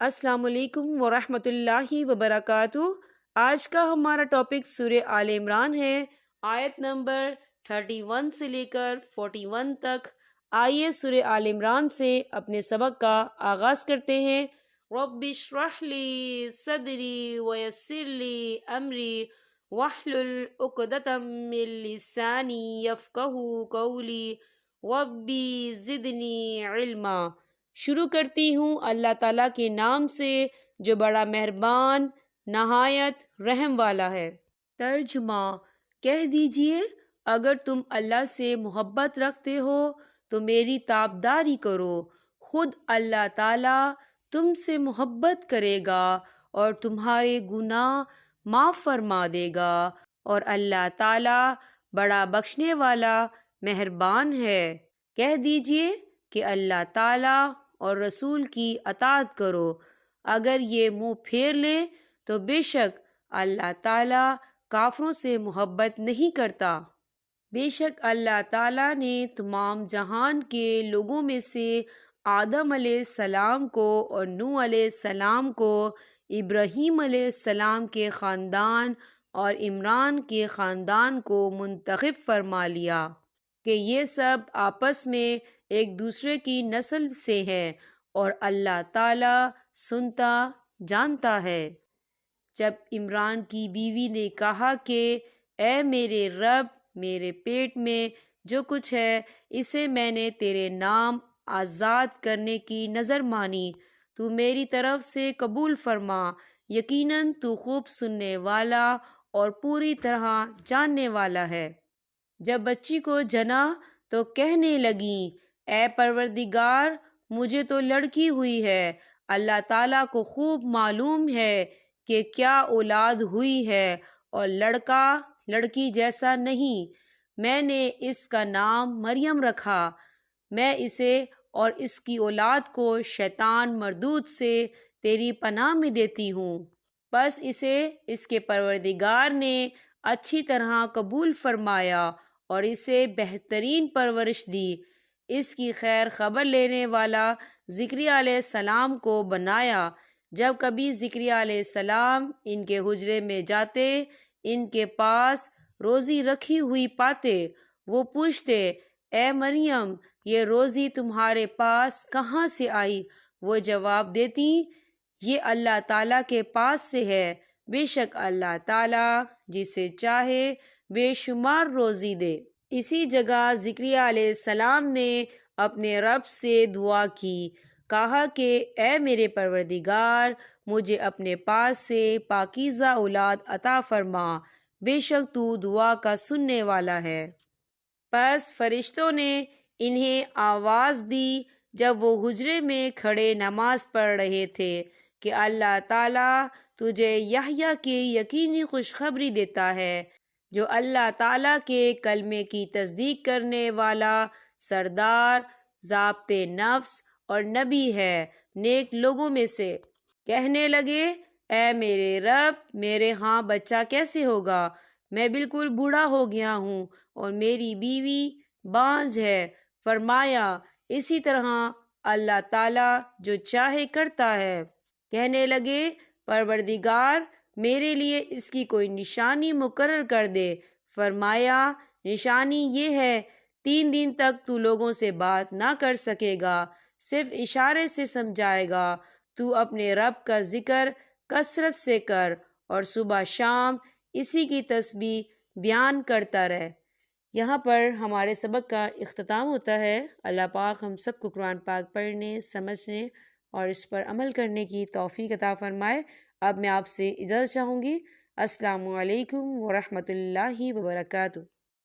السلام علیکم ورحمۃ اللہ وبرکاتہ۔ آج کا ہمارا ٹاپک سورہ آل عمران ہے، آیت نمبر 31 سے لے کر 41 تک۔ آئیے سورہ آل عمران سے اپنے سبق کا آغاز کرتے ہیں۔ رب اشرح لی صدری ویسر لی امری واحلل عقدۃ من لسانی یفقہوا قولی ربی زدنی علما۔ شروع کرتی ہوں اللہ تعالیٰ کے نام سے جو بڑا مہربان نہایت رحم والا ہے۔ ترجمہ: کہہ دیجئے اگر تم اللہ سے محبت رکھتے ہو تو میری تابعداری کرو، خود اللہ تعالیٰ تم سے محبت کرے گا اور تمہارے گناہ معاف فرما دے گا، اور اللہ تعالیٰ بڑا بخشنے والا مہربان ہے۔ کہہ دیجئے کہ اللہ تعالیٰ اور رسول کی اطاعت کرو، اگر یہ منہ پھیر لیں تو بے شک اللہ تعالیٰ کافروں سے محبت نہیں کرتا۔ بے شک اللہ تعالیٰ نے تمام جہان کے لوگوں میں سے آدم علیہ السلام کو اور نوح علیہ السلام کو، ابراہیم علیہ السلام کے خاندان اور عمران کے خاندان کو منتخب فرما لیا کہ یہ سب آپس میں ایک دوسرے کی نسل سے ہیں، اور اللہ تعالیٰ سنتا جانتا ہے۔ جب عمران کی بیوی نے کہا کہ اے میرے رب، میرے پیٹ میں جو کچھ ہے اسے میں نے تیرے نام آزاد کرنے کی نذر مانی، تو میری طرف سے قبول فرما، یقیناً تو خوب سننے والا اور پوری طرح جاننے والا ہے۔ جب بچی کو جنا تو کہنے لگیں اے پروردگار، مجھے تو لڑکی ہوئی ہے، اللہ تعالیٰ کو خوب معلوم ہے کہ کیا اولاد ہوئی ہے، اور لڑکا لڑکی جیسا نہیں۔ میں نے اس کا نام مریم رکھا۔ میں اسے اور اس کی اولاد کو شیطان مردود سے تیری پناہ میں دیتی ہوں۔ بس اسے اس کے پروردگار نے اچھی طرح قبول فرمایا اور اسے بہترین پرورش دی۔ اس کی خیر خبر لینے والا زکریا علیہ السلام کو بنایا۔ جب کبھی زکریا علیہ السلام ان کے حجرے میں جاتے، ان کے پاس روزی رکھی ہوئی پاتے، وہ پوچھتے اے مریم، یہ روزی تمہارے پاس کہاں سے آئی؟ وہ جواب دیتی یہ اللہ تعالیٰ کے پاس سے ہے، بے شک اللہ تعالیٰ جسے چاہے بے شمار روزی دے۔ اسی جگہ زکریا علیہ السلام نے اپنے رب سے دعا کی، کہا کہ اے میرے پروردگار، مجھے اپنے پاس سے پاکیزہ اولاد عطا فرما، بے شک تو دعا کا سننے والا ہے۔ پس فرشتوں نے انہیں آواز دی جب وہ حجرے میں کھڑے نماز پڑھ رہے تھے کہ اللہ تعالیٰ تجھے یحییٰ کی یقینی خوشخبری دیتا ہے، جو اللہ تعالیٰ کے کلمے کی تصدیق کرنے والا سردار، ضابط نفس اور نبی ہے، نیک لوگوں میں سے۔ کہنے لگے اے میرے رب، میرے ہاں بچہ کیسے ہوگا؟ میں بالکل بوڑھا ہو گیا ہوں اور میری بیوی بانجھ ہے۔ فرمایا اسی طرح اللہ تعالیٰ جو چاہے کرتا ہے۔ کہنے لگے پروردگار، میرے لیے اس کی کوئی نشانی مقرر کر دے۔ فرمایا نشانی یہ ہے، 3 دن تک تو لوگوں سے بات نہ کر سکے گا، صرف اشارے سے سمجھائے گا۔ تو اپنے رب کا ذکر کثرت سے کر اور صبح شام اسی کی تسبیح بیان کرتا رہ۔ یہاں پر ہمارے سبق کا اختتام ہوتا ہے۔ اللہ پاک ہم سب کو قرآن پاک پڑھنے، سمجھنے اور اس پر عمل کرنے کی توفیق عطا فرمائے۔ اب میں آپ سے اجازت چاہوں گی۔ السلام علیکم ورحمۃ اللہ وبرکاتہ۔